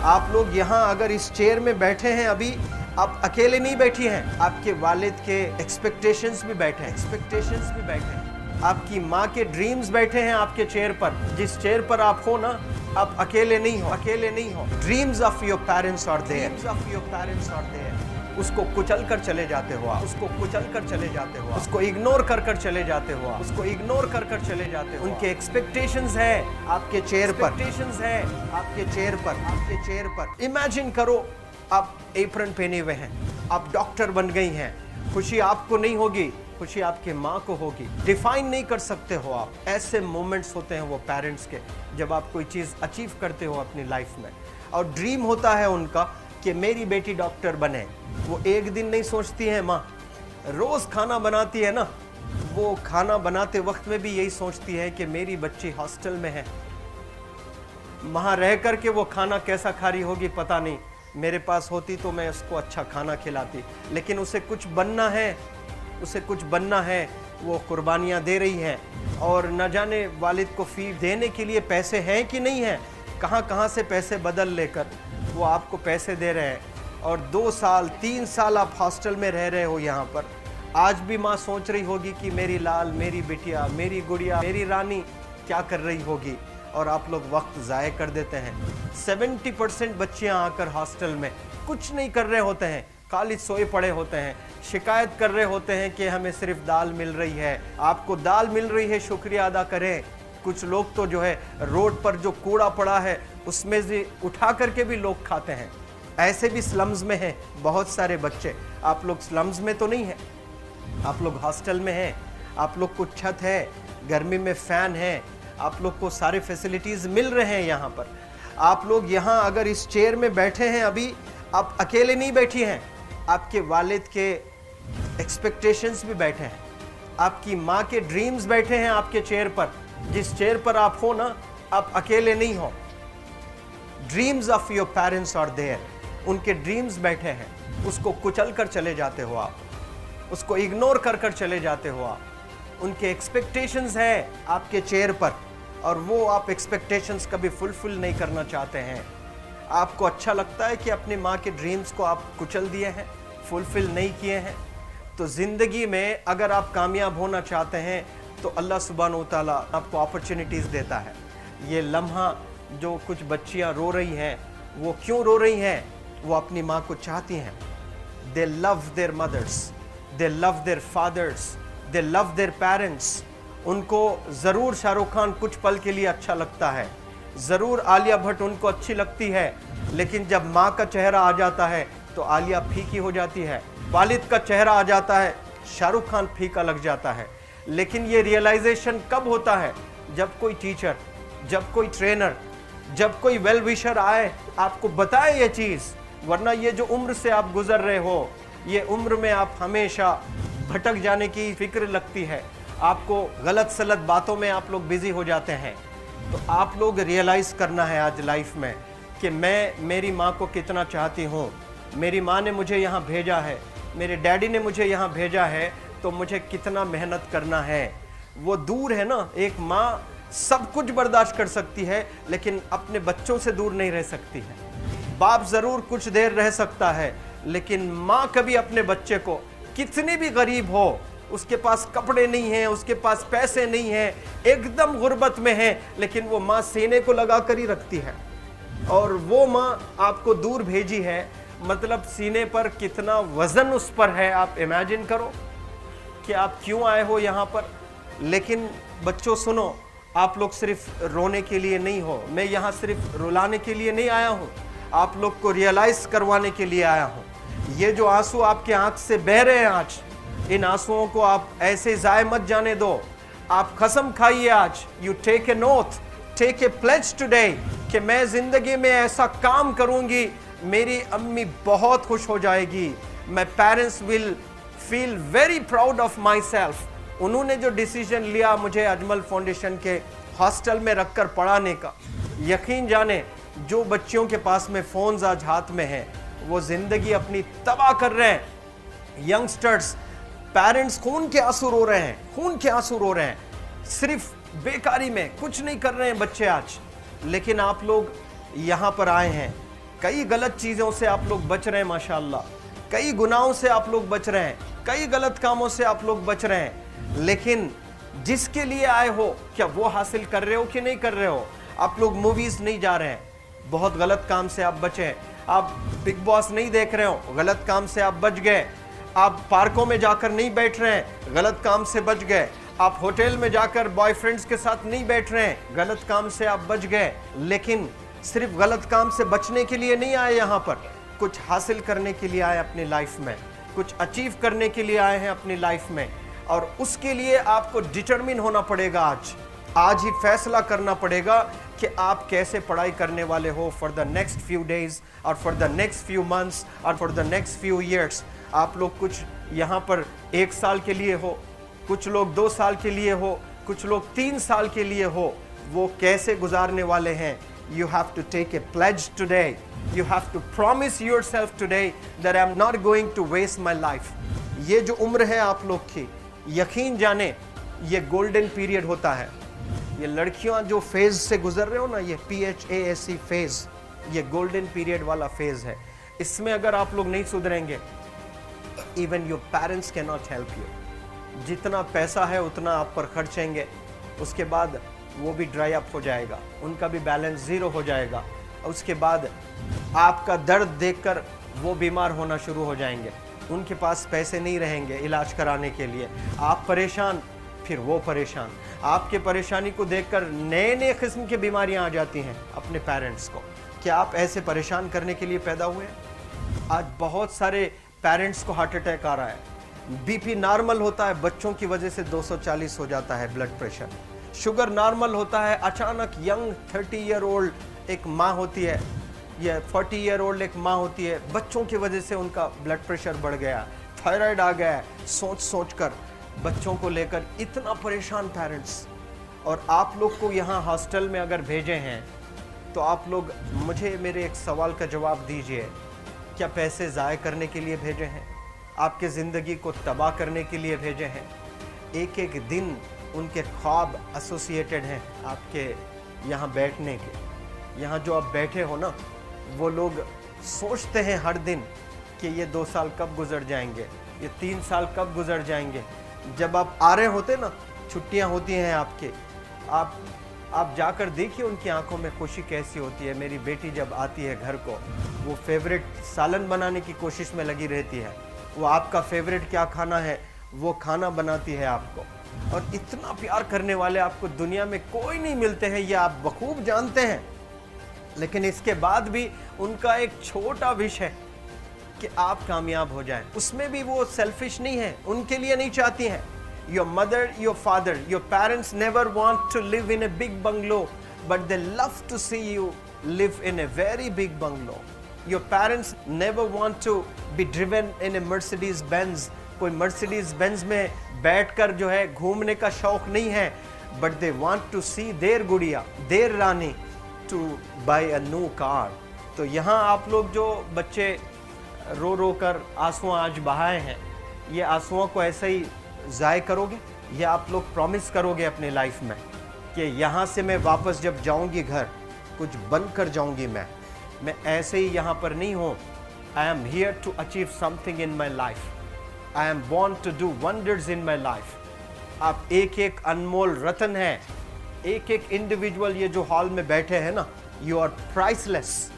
आप लोग यहाँ अगर इस चेयर में बैठे हैं अभी, आप अकेले नहीं बैठी हैं, आपके वालिद के एक्सपेक्टेशंस भी बैठे हैं, आपकी माँ के ड्रीम्स बैठे हैं आपके चेयर पर। जिस चेयर पर आप हो ना, आप अकेले नहीं हो। Dreams of your parents are there. उसको कुचल कर चले जाते हो आप, उसको इग्नोर कर चले जाते हो आप, उनके एक्सपेक्टेशंस है आपके चेयर पर। इमेजिन करो आप एप्रन पहने हुए हैं, आप डॉक्टर बन गई हैं, खुशी आपको नहीं होगी, खुशी आपके माँ को होगी। डिफाइन नहीं कर सकते हो आप। ऐसे मोमेंट्स होते हैं वो पेरेंट्स के, जब आप कोई चीज़ अचीव करते हो अपनी लाइफ में, और ड्रीम होता है उनका कि मेरी बेटी डॉक्टर बने। वो एक दिन नहीं सोचती है माँ, रोज़ खाना बनाती है ना, वो खाना बनाते वक्त में भी यही सोचती है कि मेरी बच्ची हॉस्टल में है, वहाँ रह कर के वो खाना कैसा खा रही होगी पता नहीं, मेरे पास होती तो मैं उसको अच्छा खाना खिलाती। लेकिन उसे कुछ बनना है, वो कुर्बानियाँ दे रही है, और न जाने वालिद को फी देने के लिए पैसे हैं कि नहीं हैं, कहाँ से पैसे बदल लेकर वो आपको पैसे दे रहे हैं। और 2 साल 3 साल आप हॉस्टल में रह रहे हो यहाँ पर। आज भी माँ सोच रही होगी कि मेरी लाल, मेरी बिटिया, मेरी गुड़िया, मेरी रानी क्या कर रही होगी, और आप लोग वक्त ज़ाय कर देते हैं। 70% बच्चियाँ आकर हॉस्टल में कुछ नहीं कर रहे होते हैं, खाली सोए पड़े होते हैं, शिकायत कर रहे होते हैं कि हमें सिर्फ दाल मिल रही है। आपको दाल मिल रही है, शुक्रिया अदा करें। कुछ लोग तो जो है रोड पर जो कूड़ा पड़ा है उसमें से उठा करके भी लोग खाते हैं। ऐसे भी स्लम्स में हैं बहुत सारे बच्चे। आप लोग स्लम्स में तो नहीं हैं, आप लोग हॉस्टल में हैं, आप लोग को छत है, गर्मी में फ़ैन है, आप लोग को सारे फैसिलिटीज़ मिल रहे हैं यहाँ पर। आप लोग यहाँ अगर इस चेयर में बैठे हैं अभी, आप अकेले नहीं बैठी हैं, आपके वालिद के एक्सपेक्टेशंस भी बैठे हैं, आपकी माँ के ड्रीम्स बैठे हैं आपके चेयर पर। जिस चेयर पर आप हो ना, आप अकेले नहीं हो। Dreams of your parents are there. उनके ड्रीम्स बैठे हैं, उसको कुचल कर चले जाते हो आप, उसको इग्नोर कर चले जाते हो आप। उनके एक्सपेक्टेशंस है आपके चेयर पर, और वो आप एक्सपेक्टेशंस कभी फुलफिल नहीं करना चाहते हैं। आपको अच्छा लगता है कि अपनी माँ के ड्रीम्स को आप कुचल दिए हैं, फुलफिल नहीं किए हैं। तो ज़िंदगी में अगर आप कामयाब होना चाहते हैं तो अल्लाह सुब्हानहू व तआला आपको अपॉर्चुनिटीज़ देता है। ये लम्हा जो कुछ बच्चियाँ रो रही हैं, वो क्यों रो रही हैं? वो अपनी माँ को चाहती हैं। They love their mothers, they love their fathers, they love their parents. उनको ज़रूर शाहरुख खान कुछ पल के लिए अच्छा लगता है, ज़रूर आलिया भट्ट उनको अच्छी लगती है, लेकिन जब माँ का चेहरा आ जाता है तो आलिया फीकी हो जाती है। वालिद का चेहरा आ जाता है, शाहरुख खान फीका लग जाता है। लेकिन ये रियलाइजेशन कब होता है? जब कोई टीचर, जब कोई ट्रेनर, जब कोई वेल विशर आए, आपको बताए ये चीज़। वरना ये जो उम्र से आप गुजर रहे हो, ये उम्र में आप हमेशा भटक जाने की फिक्र लगती है, आपको गलत सलत बातों में आप लोग बिजी हो जाते हैं। तो आप लोग रियलाइज़ करना है आज लाइफ में कि मैं मेरी माँ को कितना चाहती हूँ। मेरी माँ ने मुझे यहाँ भेजा है, मेरे डैडी ने मुझे यहाँ भेजा है, तो मुझे कितना मेहनत करना है। वो दूर है ना, एक माँ सब कुछ बर्दाश्त कर सकती है, लेकिन अपने बच्चों से दूर नहीं रह सकती है। बाप ज़रूर कुछ देर रह सकता है, लेकिन माँ कभी अपने बच्चे को, कितनी भी गरीब हो, उसके पास कपड़े नहीं हैं, उसके पास पैसे नहीं हैं, एकदम गुर्बत में है, लेकिन वो माँ सीने को लगा कर ही रखती है। और वो माँ आपको दूर भेजी है, मतलब सीने पर कितना वज़न उस पर है। आप इमेजिन करो कि आप क्यों आए हो यहाँ पर। लेकिन बच्चों सुनो, आप लोग सिर्फ रोने के लिए नहीं हो, मैं यहाँ सिर्फ रुलाने के लिए नहीं आया हूँ, आप लोग को रियलाइज़ करवाने के लिए आया हूँ। ये जो आंसू आपके आँख से बह रहे हैं आज, इन आंसुओं को आप ऐसे ज़ाय मत जाने दो। आप कसम खाइए आज, you take a note, take a pledge today, कि मैं ज़िंदगी में ऐसा काम करूँगी, मेरी अम्मी बहुत खुश हो जाएगी, my parents will feel very proud of my self. उन्होंने जो डिसीजन लिया मुझे अजमल फाउंडेशन के हॉस्टल में रखकर पढ़ाने का, यकीन जाने जो बच्चियों के पास में फ़ोन्स आज हाथ में हैं, वो ज़िंदगी अपनी तबाह कर रहे हैं। यंगस्टर्स, पेरेंट्स खून के आंसू रो रहे हैं, खून के आंसू रो रहे हैं, सिर्फ बेकारी में कुछ नहीं कर रहे हैं बच्चे आज। लेकिन आप लोग यहाँ पर आए हैं, कई गलत चीज़ों से आप लोग बच रहे हैं माशाअल्लाह, कई गुनाहों से आप लोग बच रहे हैं, कई गलत कामों से आप लोग बच रहे हैं, लेकिन जिसके लिए आए हो क्या वो हासिल कर रहे हो कि नहीं कर रहे हो? आप लोग मूवीज़ नहीं जा रहे हैं, बहुत गलत काम से आप बचे हैं। आप बिग बॉस नहीं देख रहे हो, गलत काम से आप बच गए। आप पार्कों में जाकर नहीं बैठ रहे हैं, गलत काम से बच गए। आप होटल में जाकर बॉयफ्रेंड्स के साथ नहीं बैठ रहे हैं, गलत काम से आप बच गए। लेकिन सिर्फ गलत काम से बचने के लिए नहीं आए यहाँ पर, कुछ हासिल करने के लिए आए अपनी लाइफ में, कुछ अचीव करने के लिए आए हैं अपनी लाइफ में। और उसके लिए आपको डिटरमिन होना पड़ेगा। आज ही फैसला करना पड़ेगा कि आप कैसे पढ़ाई करने वाले हो for the next few days और for the next few months और for the next few years. आप लोग कुछ यहाँ पर 1 साल के लिए हो, कुछ लोग 2 साल के लिए हो, कुछ लोग 3 साल के लिए हो, वो कैसे गुजारने वाले हैं? You have to take a pledge today. You have to promise yourself today that I'm not going to waste my life. ये जो उम्र है आप लोग की, यकीन जाने ये गोल्डन पीरियड होता है। ये लड़कियां जो फेज से गुजर रहे हो ना, ये PHASE फेज, ये गोल्डन पीरियड वाला फेज है। इसमें अगर आप लोग नहीं सुधरेंगे, even your parents can not help you. जितना पैसा है उतना आप पर खर्चेंगे, उसके बाद वो भी ड्राई अप हो जाएगा, उनका भी बैलेंस ज़ीरो हो जाएगा। उसके बाद आपका दर्द देखकर वो बीमार होना शुरू हो जाएंगे, उनके पास पैसे नहीं रहेंगे इलाज कराने के लिए। आप परेशान, फिर वो परेशान। आपके परेशानी को देखकर नए नए किस्म की बीमारियां आ जाती हैं अपने पेरेंट्स को। क्या आप ऐसे परेशान करने के लिए पैदा हुए? आज बहुत सारे पेरेंट्स को हार्ट अटैक आ रहा है। BP नॉर्मल होता है, बच्चों की वजह से 240 हो जाता है ब्लड प्रेशर। शुगर नॉर्मल होता है, अचानक यंग 30 ईयर ओल्ड एक माँ होती है या 40 ईयर ओल्ड एक माँ होती है, बच्चों की वजह से उनका ब्लड प्रेशर बढ़ गया, थायराइड आ गया है। सोच कर बच्चों को लेकर इतना परेशान पेरेंट्स। और आप लोग को यहाँ हॉस्टल में अगर भेजे हैं तो आप लोग मुझे मेरे एक सवाल का जवाब दीजिए, क्या पैसे ज़ाय करने के लिए भेजे हैं? आपके ज़िंदगी को तबाह करने के लिए भेजे हैं? एक एक दिन उनके ख्वाब एसोसिएटेड हैं आपके यहाँ बैठने के। यहाँ जो आप बैठे हो ना, वो लोग सोचते हैं हर दिन कि ये 2 साल कब गुजर जाएंगे, ये 3 साल कब गुजर जाएंगे। जब आप आ रहे होते ना, छुट्टियाँ होती हैं आपके, आप जाकर देखिए उनकी आंखों में खुशी कैसी होती है। मेरी बेटी जब आती है घर को, वो फेवरेट सालन बनाने की कोशिश में लगी रहती है। वो आपका फेवरेट क्या खाना है वो खाना बनाती है आपको। और इतना प्यार करने वाले आपको दुनिया में कोई नहीं मिलते हैं, ये आप बखूब जानते हैं। लेकिन इसके बाद भी उनका एक छोटा विश है कि आप कामयाब हो जाएं। उसमें भी वो सेल्फिश नहीं है, उनके लिए नहीं चाहती हैं। Your mother, your father, your parents never want to live in a big bungalow, but they love to see you live in a very big bungalow. Your parents never want to be driven in a Mercedes Benz. कोई Mercedes Benz में बैठकर जो है घूमने का शौक नहीं है, but they want to see their गुड़िया, their Rani to buy a new car. तो यहाँ आप लोग जो बच्चे रो कर आंसुओं आज बहाए हैं, ये आंसुओं को ऐसे ही ज़ाय करोगे या आप लोग प्रॉमिस करोगे अपने लाइफ में कि यहाँ से मैं वापस जब जाऊँगी घर, कुछ बन कर जाऊँगी। मैं ऐसे ही यहाँ पर नहीं हूँ। I am here to achieve something in my life. I am born to do wonders in my life. आप एक एक अनमोल रतन है, एक एक इंडिविजुअल ये जो हॉल में बैठे हैं ना, यू आर प्राइसलेस।